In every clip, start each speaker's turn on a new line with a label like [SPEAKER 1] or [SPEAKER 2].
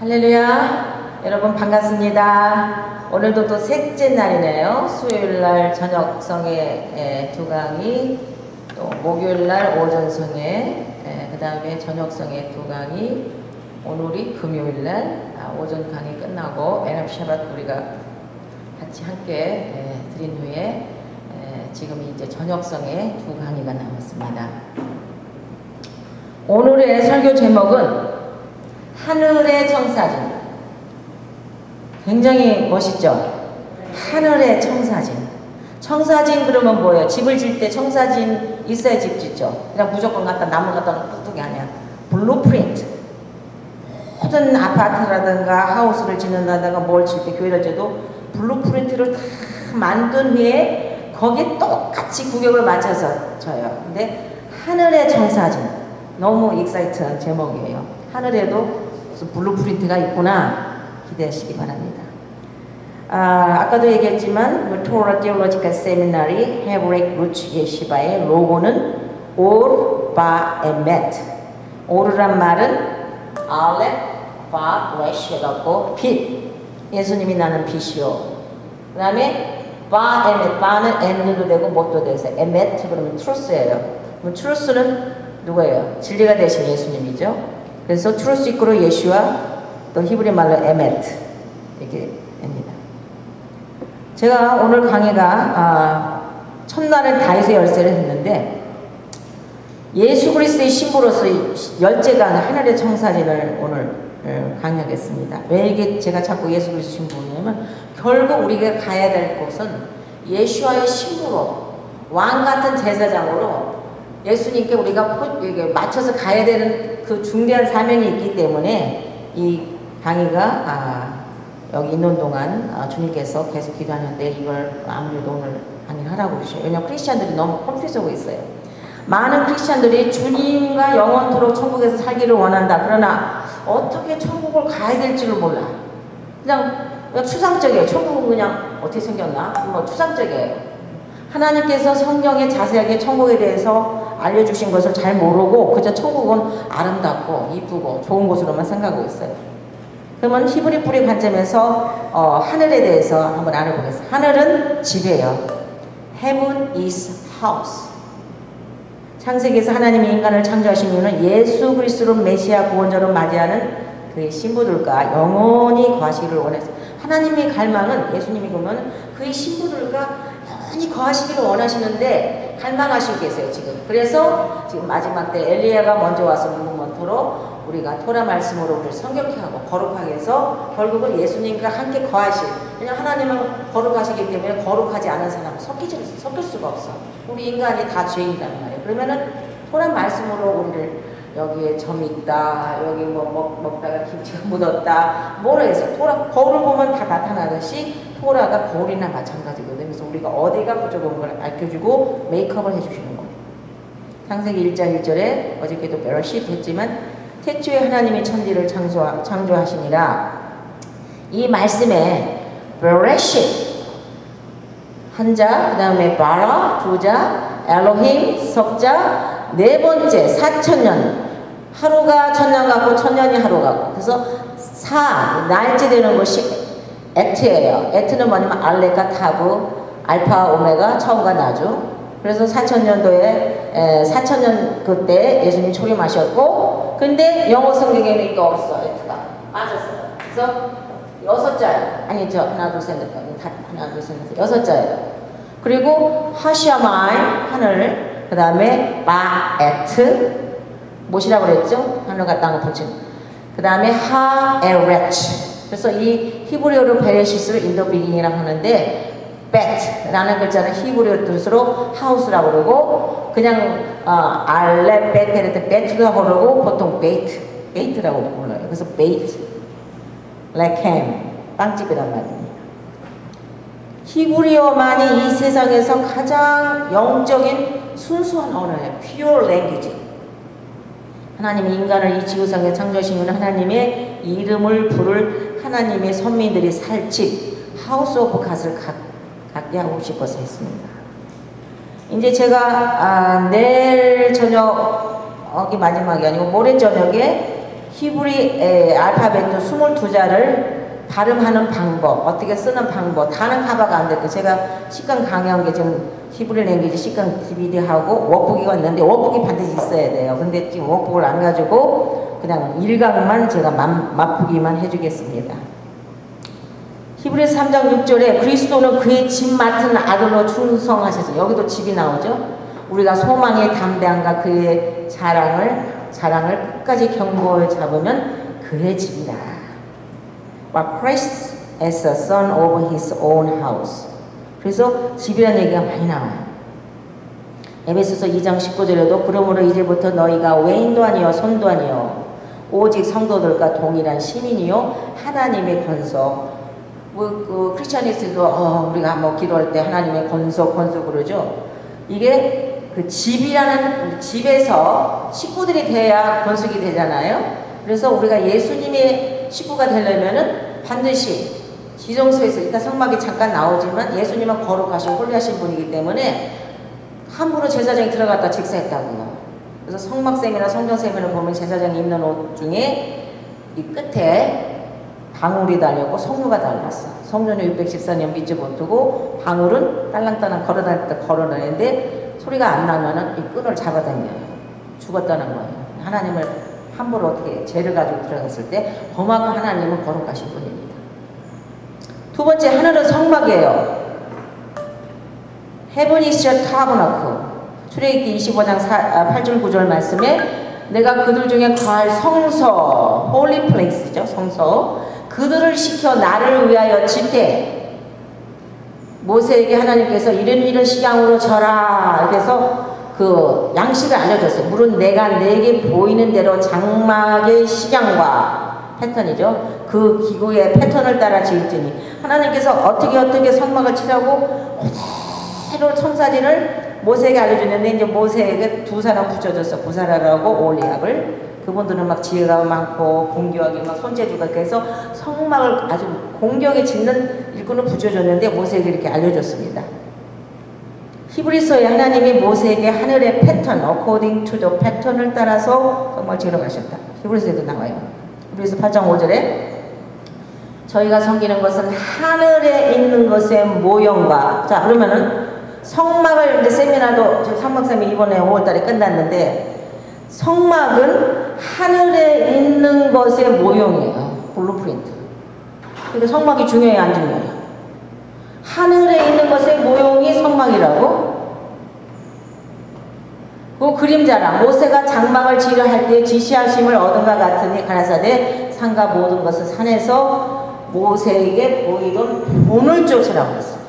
[SPEAKER 1] 할렐루야. 여러분 반갑습니다. 오늘도 또 셋째 날이네요. 수요일날 저녁성에 두 강의, 또 목요일날 오전성에, 그 다음에 저녁성에 두 강의, 오늘이 금요일날 오전 강의 끝나고 에너지 샤밧 우리가 같이 함께 드린 후에 지금 이제 저녁성에 두 강의가 남았습니다. 오늘의 설교 제목은 하늘의 청사진. 굉장히 멋있죠? 하늘의 청사진. 청사진 그러면 뭐예요? 집을 질 때 청사진 있어야 집 짓죠. 그냥 무조건 갖다 나무 갖다 놓고 뚝뚝이 아니야. 블루프린트. 모든 아파트라든가 하우스를 짓는다든가 뭘 질 때 교회를 지어도 블루프린트를 다 만든 후에 거기에 똑같이 구경을 맞춰서 쳐요. 근데 하늘의 청사진. 너무 익사이트한 제목이에요. 하늘에도 무슨 블루프린트가 있구나 기대하시기 바랍니다. 아까도 얘기했지만 토라 테올로지컬 세미나리 헤브레이크 루츠 예시바의 로고는 올, 바, 에메트. 올이란 말은 알렛, 바, 레쉬 해갖고 빛. 예수님이 나는 빛이요. 그 다음에 바, 에메트. 바는 엔드도 되고 못도 되세요. 에메트 그러면 트루스예요. 그럼 트루스는 누구예요? 진리가 되신 예수님이죠. 그래서 트루스 이코로 예슈와 또 히브리 말로 에메트 이렇게 됩니다. 제가 오늘 강의가 첫날은 다윗의 열쇠를 했는데 예수 그리스도의 신부로서 열째강 하늘의 청사진을 오늘 강의하겠습니다. 왜 이게 제가 자꾸 예수 그리스도 신부냐면 결국 우리가 가야 될 곳은 예수와의 신부로 왕 같은 제사장으로 예수님께 우리가 맞춰서 가야 되는 그 중대한 사명이 있기 때문에 이 강의가 여기 있는 동안 주님께서 계속 기도하는데 이걸 아무래도 오늘 강의를 하라고 그러셔요. 왜냐하면 크리스찬들이 너무 컴퓨터하고 있어요. 많은 크리스찬들이 주님과 영원토록 천국에서 살기를 원한다. 그러나 어떻게 천국을 가야 될지를 몰라. 그냥 추상적이에요. 천국은 그냥 어떻게 생겼나? 뭐 추상적이에요. 하나님께서 성경에 자세하게 천국에 대해서 알려주신 것을 잘 모르고 그저 천국은 아름답고 이쁘고 좋은 곳으로만 생각하고 있어요. 그러면 히브리 뿌리 관점에서 하늘에 대해서 한번 알아보겠습니다. 하늘은 집이에요. Heaven is house. 창세기에서 하나님이 인간을 창조하신 이유는 예수 그리스도로 메시아 구원자로 맞이하는 그의 신부들과 영원히 거하시기를 원해서 하나님의 갈망은 예수님이 보면 그의 신부들과 영원히 거하시기를 원하시는데 갈망하시고 계세요 지금. 그래서 지금 마지막 때 엘리야가 먼저 와서 문문토록 우리가 토라 말씀으로 우리를 성결케 하고 거룩하게 해서 결국은 예수님과 함께 거하실. 왜냐하면 하나님은 거룩하시기 때문에 거룩하지 않은 사람은 섞일 수가 없어. 우리 인간이 다 죄인이란 말이에요. 그러면은 토라 말씀으로 우리를 여기에 점이 있다, 여기 뭐 먹다가 김치가 묻었다, 뭐라 해서 토라 거울을 보면 다 나타나듯이 토라가 거울이나 마찬가지거든요. 그래서 우리가 어디가 부족한 걸 알려주고 메이크업을 해주시는 겁니다. 창세기 1장 1절에 어저께도 베러시트 했지만 태초에 하나님이 천지를 창조하시니라. 이 말씀에 베레시트 한자, 그 다음에 바라 두자, 엘로힘 석자, 네 번째 4,000년. 하루가 천년 같고 천년이 하루 같고. 그래서 날째 되는 것이 에트예요. 에트는 뭐냐면 알레카 타브, 알파 오메가 처음과 나중. 그래서 4,000년도에 4,000년 그때 예수님 초림하셨고, 근데 영어 성경에는 이거 없어. 에트가 빠졌어요. 그래서 6자예요. 아니죠. 하나 둘 셋 넷. 하나 둘 셋 넷. 6자예요. 그리고 하샤마이 하늘, 그 다음에 바에트 뭐시라고 그랬죠? 하늘과 땅을 붙인. 그 다음에 하에레츠. 그래서 이 히브리어로 베레시스를 인더비깅이라고 하는데 bet라는 글자는 히브리어 뜻으로 하우스라고 그러고 그냥 알레 베트 베트라고 그러고 보통 베이트라고 불러요. 그래서 베이트, 레캠, 빵집이란 말입니다. 히브리어만이 이 세상에서 가장 영적인 순수한 언어예요. Pure language. 하나님이 인간을 이 지구상에 창조하신 이유는 하나님의 이름을 부를 하나님의 선민들이 살 집, 하우스 오브 갓을 갖게 하고 싶어서 했습니다. 이제 제가 내일 저녁이 마지막이 아니고 모레 저녁에 히브리 알파벳도 22자를 발음하는 방법, 어떻게 쓰는 방법, 다는 커버가 안 됐고, 제가 식강 강의한 게 지금 히브리 랭귀지 식강 DVD하고 워크북이 있는데, 워크북이 반드시 있어야 돼요. 근데 지금 워크북을 안 가지고 그냥 일강만 제가 맛보기만 해주겠습니다. 히브리서 3장 6절에 그리스도는 그의 집 맡은 아들로 충성하셔서, 여기도 집이 나오죠. 우리가 소망의 담대함과 그의 자랑을 끝까지 경고를 잡으면 그의 집이다. But Christ as a son of his own house. 그래서 집이라는 얘기가 많이 나와요. 에베소서 2장 19절에도 그러므로 이제부터 너희가 외인도 아니요 손도 아니요 오직 성도들과 동일한 시민이요 하나님의 권속. 그 크리스천리스트도 우리가 뭐 기도할 때 하나님의 권속 그러죠. 이게 그 집이라는, 집에서 식구들이 돼야 권속이 되잖아요. 그래서 우리가 예수님의 식구가 되려면은 반드시 지정서에서, 일단 성막이 잠깐 나오지만 예수님은 거룩하시고 홀리하신 분이기 때문에 함부로 제사장이 들어갔다 직사했다고요. 그래서 성막샘이나 성전샘을 보면 제사장이 입는 옷 중에 이 끝에 방울이 달렸고 성루가 달렸어. 성전이 614년 밑줄 못두고 방울은 딸랑딸랑 걸어다닐 때 걸어다니는데 소리가 안 나면은 이 끈을 잡아당겨요. 죽었다는 거예요. 하나님을 함부로 어떻게 죄를 가지고 들어갔을 때 범하고 하나님은 거룩하신 분입니다. 두 번째, 하늘은 성막이에요. Heaven is your tabernacle. 출애굽기 25장 8절 9절 말씀에 내가 그들 중에 거할 성서, holy place죠, 성서, 그들을 시켜 나를 위하여 짓되, 모세에게 하나님께서 이런 식양으로 져라. 그래서 그 양식을 알려줬어요. 물은 내가 내게 보이는 대로 장막의 식양과 패턴이죠. 그 기구의 패턴을 따라 지을지니, 하나님께서 어떻게 성막을 치라고 그대로 청사진을 모세에게 알려줬는데, 이제 모세에게 두 사람 붙여줬어. 구사라라고 올리압을. 그분들은 막 지혜가 많고 공교하게 막 손재주가, 그래서 성막을 아주 공경에 짓는 일꾼을 붙여줬는데 모세에게 이렇게 알려줬습니다. 히브리서에 하나님이 모세에게 하늘의 패턴, according to the 패턴을 따라서 성막을 지으러 가셨다. 히브리서에도 나와요. 히브리서 8장 5절에 저희가 섬기는 것은 하늘에 있는 것의 모형과, 자 그러면은 성막을, 이제 세미나도 성막세미 이번에 5월달에 끝났는데, 성막은 하늘에 있는 것의 모형이에요. 블루프린트. 그러니까 성막이 중요해요, 안 중요해요? 하늘에 있는 것의 모형이 성막이라고? 그 그림자라 모세가 장막을 지으려 할 때 지시하심을 얻은가 같으니 가라사대 산과 모든 것을 산에서 모세에게 보이던 본을 쫓으라고 했어요.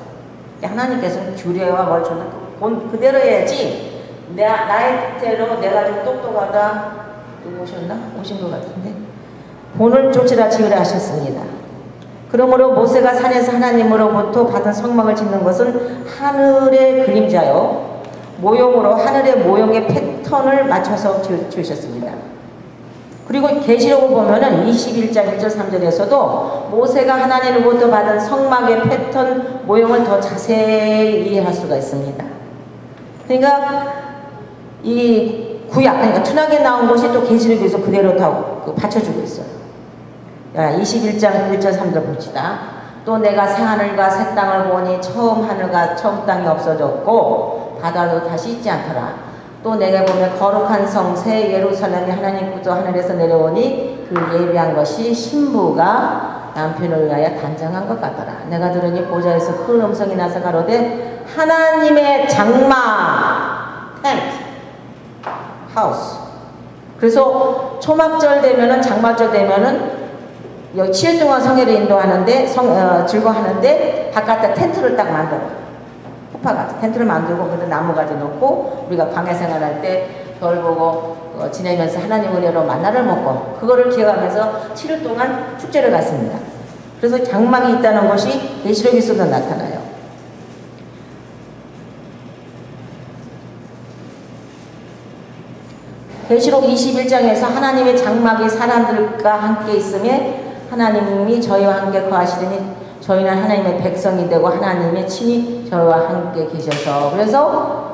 [SPEAKER 1] 하나님께서는 규례와 뭘 주는 본 그대로 해야지, 나의 뜻대로 내가 좀 똑똑하다, 누구 오셨나? 오신 것 같은데, 본을 쫓으라 지으라 하셨습니다. 그러므로 모세가 산에서 하나님으로부터 받은 성막을 짓는 것은 하늘의 그림자요 모형으로 하늘의 모형의 패턴을 맞춰서 지으셨습니다. 그리고 계시록을 보면은 21장 1절 3절에서도 모세가 하나님으로부터 받은 성막의 패턴 모형을 더 자세히 이해할 수가 있습니다. 그러니까 이 구약, 그러니까 투낙에 나온 것이 또 계시록에서 그대로 다 받쳐주고 있어요. 21장 1절 3절 봅시다. 또 내가 새 하늘과 새 땅을 보니 처음 하늘과 처음 땅이 없어졌고 바다도 다시 있지 않더라. 또 내가 보면 거룩한 성 새 예루살렘이 하나님께서 하늘에서 내려오니 그 예비한 것이 신부가 남편을 위하여 단장한 것 같더라. 내가 들으니 보좌에서 큰 음성이 나서 가로되 하나님의 장막, 텐트, 하우스. 그래서 초막절 되면은, 장막절 되면은 여기 7일 동안 성회를 인도하는데 즐거워하는데 바깥에 텐트를 딱 만들어. 후파가 텐트를 만들고 거기다 나무가지 놓고 우리가 광야 생활할 때 별 보고 지내면서 하나님 은혜로 만나를 먹고 그거를 기억하면서 7일 동안 축제를 갔습니다. 그래서 장막이 있다는 것이 계시록에서도 나타나요. 계시록 21장에서 하나님의 장막이 사람들과 함께 있음에 하나님이 저희와 함께 거하시더니 저희는 하나님의 백성이 되고 하나님의 친히 저희와 함께 계셔서, 그래서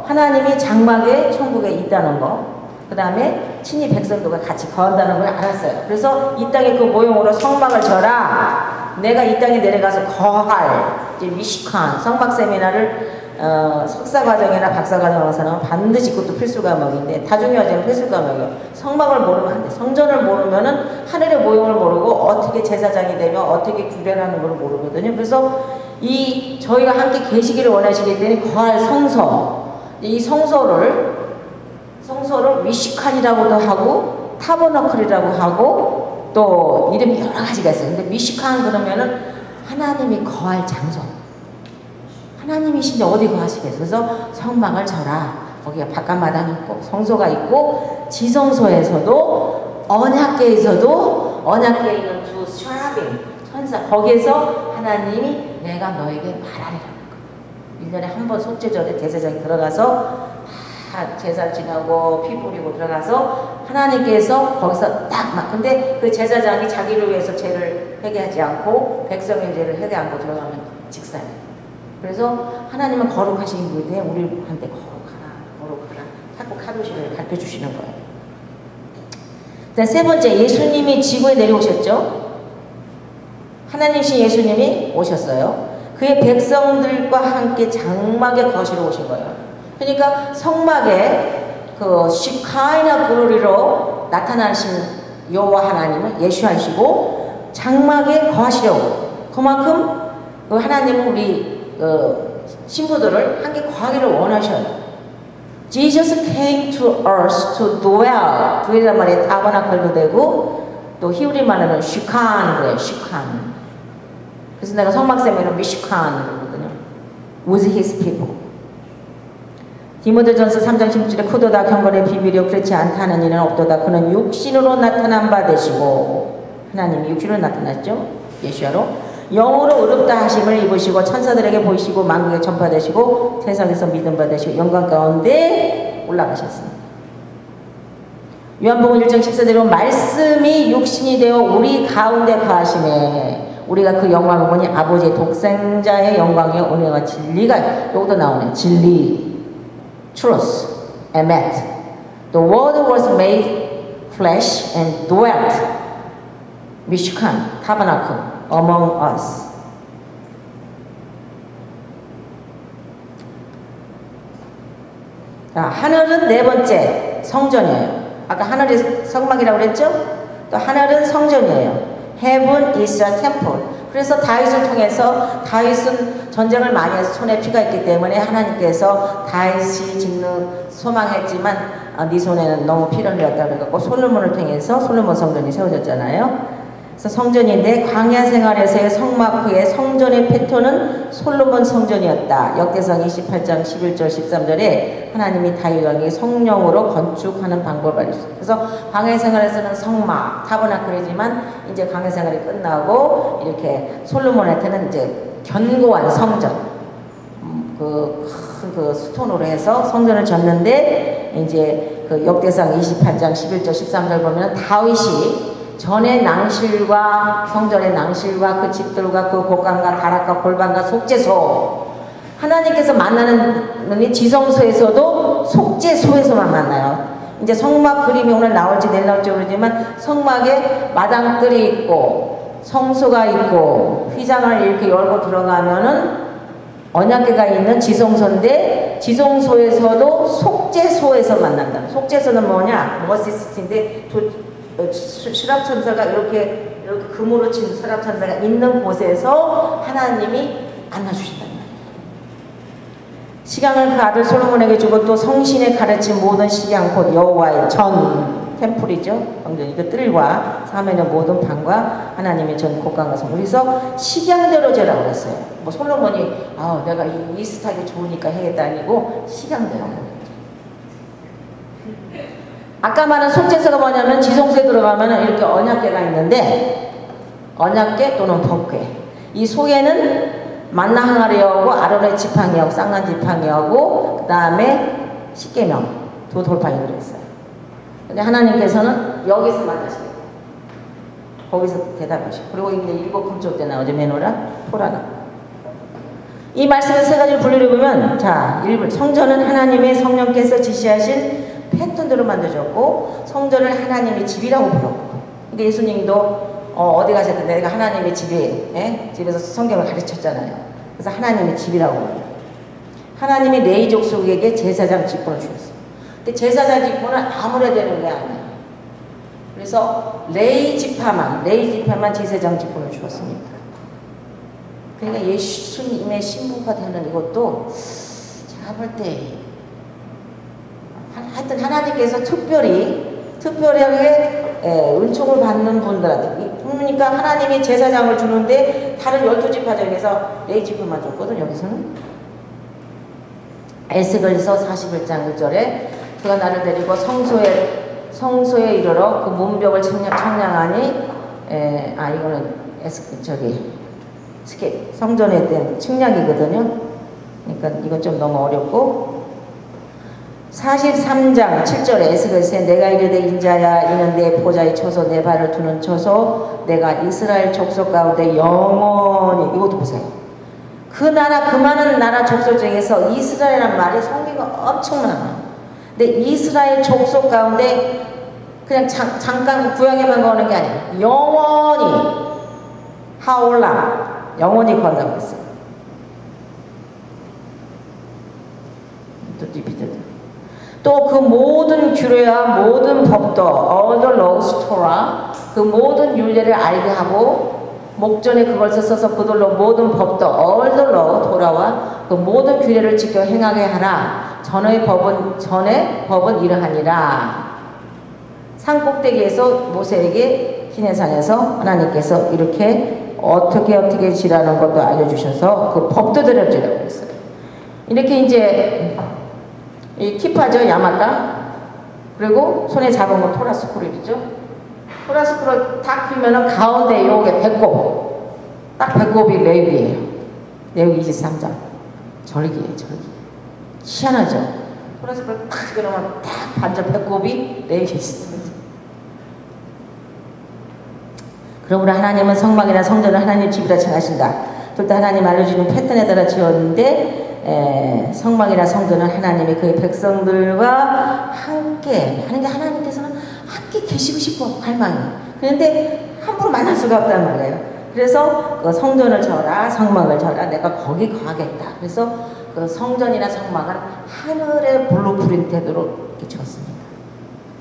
[SPEAKER 1] 하나님이 장막에 천국에 있다는 거, 그 다음에 친히 백성들과 같이 거한다는 걸 알았어요. 그래서 이 땅에 그 모형으로 성막을 져라. 내가 이 땅에 내려가서 거할 이제 미식한 성막 세미나를 석사과정이나 박사과정 하는 사람은 반드시 그것도 필수 과목인데 다중여자는 필수 과목이에요. 성막을 모르면 안 돼. 성전을 모르면은 하늘의 모형을 모르고 어떻게 제사장이 되며 어떻게 구별하는 걸 모르거든요. 그래서 저희가 함께 계시기를 원하시기 때문에 거할 성소, 이 성소를 미시칸이라고도 하고 타버너클이라고 하고 또 이름이 여러 가지가 있어요. 근데 미시칸 그러면은 하나님이 거할 장소. 하나님이신데 어디 거하시겠어요? 그래서 성막을 져라. 거기가 바깥마당이 있고 성소가 있고 지성소에서도 언약궤에 있는 두 샤라빔 천사 거기에서 하나님이 내가 너에게 말하리라는 거예요. 1년에 한 번 속죄절에 제사장이 들어가서 제사 지나고 피 뿌리고 들어가서 하나님께서 거기서 근데 그 제사장이 자기를 위해서 죄를 회개하지 않고 백성의 죄를 회개 않고 들어가면 직사예요. 그래서 하나님은 거룩하신 분인데 우리한테 거룩하라 자꾸 카도시를 가르쳐주시는 거예요. 일단 세 번째, 예수님이 지구에 내려오셨죠. 하나님이신 예수님이 오셨어요. 그의 백성들과 함께 장막에 거실에 오신 거예요. 그러니까 성막에 그 시카이나 글로리로 나타나신 여호와 하나님은 예수하시고 장막에 거하시려고 그만큼 그 하나님은 우리 신부들을 함께 거하기를 원하셔요. Jesus came to earth to dwell. dwell이란 말에 타버나클도 되고 또 히브리 말로는 시칸 그래요. 시칸. 그래서 내가 성막세면은 미시칸 그러거든요. With his people. 디모데전서 3장 10절에 크도다 경건의 비밀이요 그렇지 않다는 이는 없도다. 그는 육신으로 나타난 바 되시고 하나님이 육신으로 나타났죠. 예수야로 영으로 의롭다 하심을 입으시고 천사들에게 보이시고 만국에 전파되시고 세상에서 믿음 받으시고 영광 가운데 올라가셨습니다. 요한복음 1장 14절에 말씀이 육신이 되어 우리 가운데 거하시네. 우리가 그 영광을 보니 아버지의 독생자의 영광이요 은혜와 진리가 여기도 나오네. 진리 truth, emet. The word was made flesh and dwelt mishkan, tabernacle among us. 자, 하늘은 네 번째 성전이에요. 아까 하늘이 성막이라고 그랬죠? 또 하늘은 성전이에요. Heaven is a temple. 그래서 다윗을 통해서 다윗은 전쟁을 많이 해서 손에 피가 있기 때문에 하나님께서 다윗이 짓는 소망했지만 네 손에는 너무 피를 흘렸다 그래갖고 솔로몬을 통해서 솔로몬 성전이 세워졌잖아요. 그래서 성전인데 광야 생활에서의 성막 후에 성전의 패턴은 솔로몬 성전이었다. 역대상 28장 11절 13절에 하나님이 다윗 왕이 성령으로 건축하는 방법을 알려줬어요. 그래서 광야 생활에서는 성막, 타버나클이지만 이제 광야 생활이 끝나고 이렇게 솔로몬한테는 이제 견고한 성전, 그 스톤으로 해서 성전을 졌는데 이제 그 역대상 28장 11절 13절 보면 다윗이 전의 낭실과 성전의 낭실과 그 집들과 그 곡간과 다락과 골방과 속죄소 하나님께서 만나는 지성소에서도 속죄소에서만 만나요. 이제 성막 그림이 오늘 나올지 내일 나올지 모르지만 성막에 마당들이 있고 성소가 있고 휘장을 이렇게 열고 들어가면은 언약궤가 있는 지성소인데 지성소에서도 속죄소에서 만난다. 속죄소는 뭐냐? 머시스인데 수랍천사가 이렇게 금으로 친 수랍천사가 있는 곳에서 하나님이 안아주신단 말이에요. 식양을 그 아들 솔로몬에게 주고 또 성신에 가르친 모든 식양 곧 여호와의 전 템플이죠. 성전이죠. 뜰과 사면의 모든 방과 하나님의 전 곡간과 성. 그래서 식양대로 제라고 했어요. 뭐 솔로몬이 내가 이 스타일이 좋으니까 해야겠다 아니고 식양대로. 아까 말한 속죄소가 뭐냐면 지성소에 들어가면 이렇게 언약궤가 있는데 언약궤 또는 법궤. 이 속에는 만나 항아리하고 아론의 지팡이하고 쌍난 지팡이하고 그 다음에 십계명 두 돌판이 들어있어요. 근데 하나님께서는 여기서 만나시고 거기서 대답하시고 그리고 이제 일곱 금쪽 때 나오죠. 메노라 토라가. 이 말씀을 세 가지를 분류해 보면 자 1번 성전은 하나님의 성령께서 지시하신 패턴대로 만들어졌고 성전을 하나님의 집이라고 불렀고, 그러니까 예수님도 어디 가셨든 내가 하나님의 집에 집에서 성경을 가르쳤잖아요. 그래서 하나님의 집이라고 불러요. 하나님이 레위 족속에게 제사장 직분을 주셨어요. 근데 제사장 직분은 아무나 되는 게 아니에요. 그래서 레위 지파만 제사장 직분을 주었습니다. 그러니까 예수님의 신부가 되는 이것도 제가 볼 때 하여튼 하나님께서 특별하게 은총을 받는 분들한테, 그러니까 하나님이 제사장을 주는데 다른 12지파 중에서 레위 지파만 줬거든. 여기서는 에스겔서 41장 1절에 그가 나를 데리고 성소에 이르러 그 문벽을 청량하니, 이거는 성전에 대한 측량이거든요. 그러니까 이건 좀 너무 어렵고, 43장 7절에 에스겔서에 내가 이르되 인자야 이는 내 보좌의 초소 내 발을 두는 초소 내가 이스라엘 족속 가운데 영원히, 이것도 보세요. 그 나라, 그 많은 나라 족속 중에서 이스라엘이란 말이 성경가 엄청 많아. 근데 이스라엘 족속 가운데 그냥 잠깐 구약에만 거는 게 아니야. 영원히 하올라, 영원히 건다고 했어요. 또 그 모든 규례와 모든 법도 all the laws Torah, 그 모든 율례를 알게 하고 목전에 그걸 써서 그들로 모든 법도 all the law Torah와 그 모든 규례를 지켜 행하게 하라. 전의 법은 이러하니라. 산 꼭대기에서 모세에게 시내산에서 하나님께서 이렇게 어떻게 지라는 것도 알려주셔서 그 법도 드려주라고 했어요. 이렇게 이제 이 키파죠, 야마다. 그리고 손에 잡은 건 토라 스크롤이죠. 토라 스크롤 딱 피면은 가운데 요게 배꼽, 딱 배꼽이 레위예요. 레위 23장. 절기예요. 희한하죠. 토라 스크롤 딱 그러면 딱 반절 배꼽이 레위 23장. 그러므로 하나님은 성막이나 성전을 하나님 집이라 칭하신다. 둘 다 하나님 알려주는 패턴에 따라 지었는데, 성막이나 성전은 하나님이 그의 백성들과 함께 하는 게, 하나님께서는 함께 계시고 싶어 갈망이. 그런데 함부로 만날 수가 없단 말이에요. 그래서 그 성전을 져라, 성막을 져라, 내가 거기 가겠다. 그래서 그 성전이나 성막은 하늘의 블루프린트대로 이렇게 지었습니다.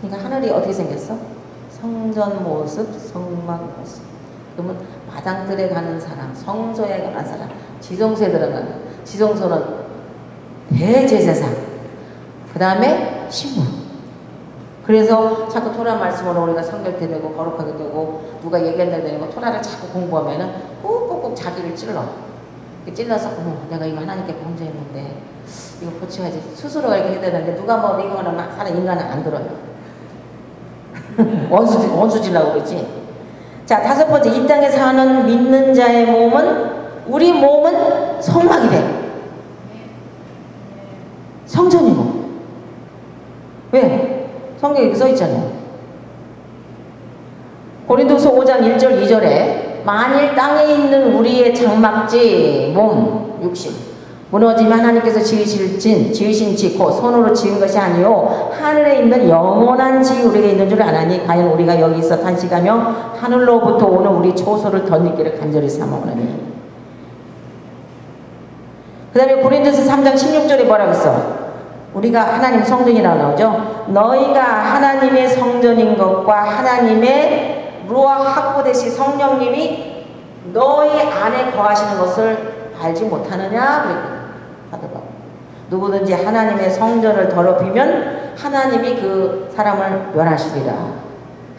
[SPEAKER 1] 그러니까 하늘이 어떻게 생겼어? 성전 모습, 성막 모습. 그러면 마당들에 가는 사람, 성소에 가는 사람, 지성소에 들어가는, 지성소는 대제사장, 그 다음에 신부. 그래서 자꾸 토라 말씀으로 우리가 성결케 되고 거룩하게 되고 누가 얘기한다 되고 토라를 자꾸 공부하면은 꾹꾹꾹 자기를 찔러서 내가 이거 하나님께 범죄했는데 이거 고쳐야지 스스로가 이렇게 해야 되는데 누가 뭐 이거는 막 사는 인간은 안 들어요. 원수질라고 그러지. 자, 5번째, 이 땅에 사는 믿는 자의 몸은, 우리 몸은 성막이래. 성전이고. 왜? 성경에 이렇게 써있잖아요. 고린도서 5장 1절 2절에 만일 땅에 있는 우리의 장막지 몸 육신 무너지면 하나님께서 지으신 지 곧 손으로 지은 것이 아니요 하늘에 있는 영원한 지 우리에게 있는 줄 아나니 과연 우리가 여기서 탄식하며 하늘로부터 오는 우리 초소를 덧입기를 간절히 삼아오느니. 그 다음에 고린도서 3장 16절에 뭐라고 했어? 우리가 하나님 성전이라고 나오죠. 너희가 하나님의 성전인 것과 하나님의 루아 하코데시 성령님이 너희 안에 거하시는 것을 알지 못하느냐 그랬거든요. 누구든지 하나님의 성전을 더럽히면 하나님이 그 사람을 멸하시리라.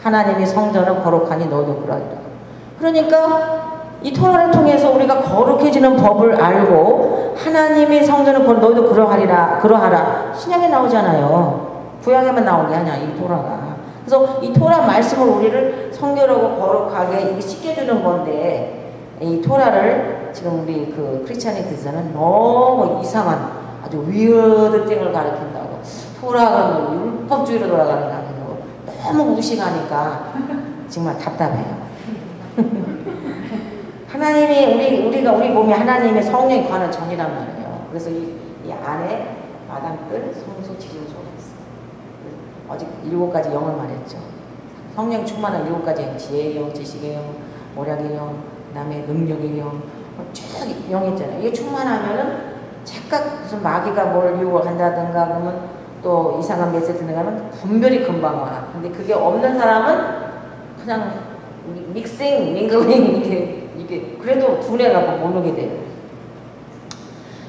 [SPEAKER 1] 하나님이 성전을 거룩하니 너희도 그러하리라. 그러니까 이 토라를 통해서 우리가 거룩해지는 법을 알고 하나님이 성전을 너희도 그러하라. 신약에 나오잖아요. 구약에만 나온 게 아니야, 이 토라가. 그래서 이 토라 말씀을 우리를 성결하고 거룩하게 시켜주는 건데, 이 토라를 지금 우리 그 크리스찬이들에서는 너무 이상한 아주 위어드 띵을 가르친다고, 토라가 율법주의로 돌아가는 거 아니고 너무 무식하니까 정말 답답해요. 하나님이 우리 몸이 하나님의 성령이 관한 전이란 말이에요. 그래서 이 안에 마당들, 성소, 지성소가 있어요. 어제 7가지 영을 말했죠. 성령 충만한 7가지 영, 지혜의 영, 지식의 영, 모략의 영, 그 다음에 능력의 영, 쭉 영했잖아요. 이게 충만하면은 착각 무슨 마귀가 뭘 유혹한다든가 그러면 또 이상한 메시지를 가면 분별이 금방 와. 근데 그게 없는 사람은 그냥 믹싱, 밍글링 이게 그래도 두뇌가 모르게 돼요.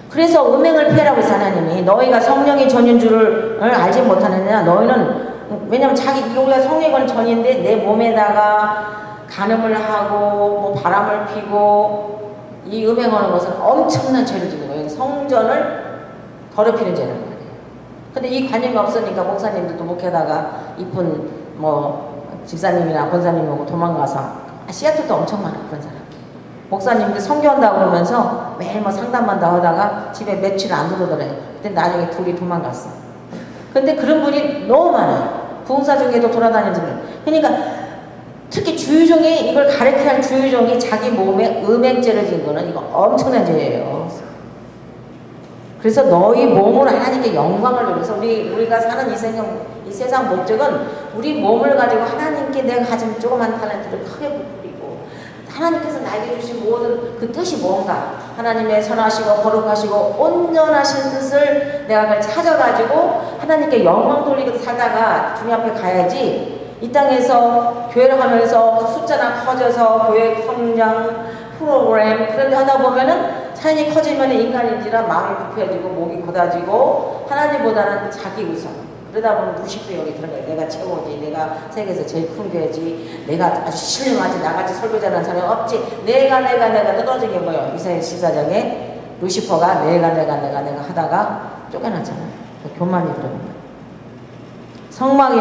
[SPEAKER 1] 그래서 음행을 피하라고 해서 하나님이 너희가 성령이 전인 줄을 알지 못하느냐. 너희는 왜냐면 우리가 성령은 전인데 내 몸에다가 간음을 하고 뭐 바람을 피고 이 음행하는 것은 엄청난 죄를 짓는 거예요. 성전을 더럽히는 죄라는 거예요. 근데 이 관념이 없으니까 목사님들도 목회다가 이쁜 뭐 집사님이나 권사님 오고 도망가서 시애틀도 엄청 많아 그런 사람. 목사님들 선교한다고 그러면서 매일 뭐 상담만 다 하다가 집에 며칠 안 들어오더래요. 그때 나중에 둘이 도망갔어. 근데 그런 분이 너무 많아요. 부흥사 중에도 돌아다니는 분. 그러니까 특히 주유종이 이걸 가르쳐야 할 주유종이 자기 몸에 음행죄를 진 거는 이거 엄청난 죄예요. 그래서 너희 몸으로 하나님께 영광을 돌려서 우리가 사는 이 세상 목적은 우리 몸을 가지고 하나님께 내가 가진 조그만 탤런트를 크게 부리고 하나님께서 나에게 주신 모든 그 뜻이 뭔가 하나님의 선하시고 거룩하시고 온전하신 뜻을 내가 그걸 찾아가지고 하나님께 영광 돌리고 살다가 주님 앞에 가야지 이 땅에서 교회를 하면서 숫자나 커져서 교회 성장 프로그램 그런 데 하다 보면은 사연이 커지면 인간인지라 마음이 부패해지고 목이 곧아지고 하나님보다는 자기 우선 그러다 보면 무식도 여기 들어가요. 내가 최고지, 내가 세계에서 제일 큰 교회지, 내가 아주 신령하지, 나같이 설교 잘하는 사람이 없지, 내가 떨어지게 뭐예요. 이사야 14장에 루시퍼가 내가 하다가 쫓겨났잖아요. 교만이 들어간 거예요. 성막이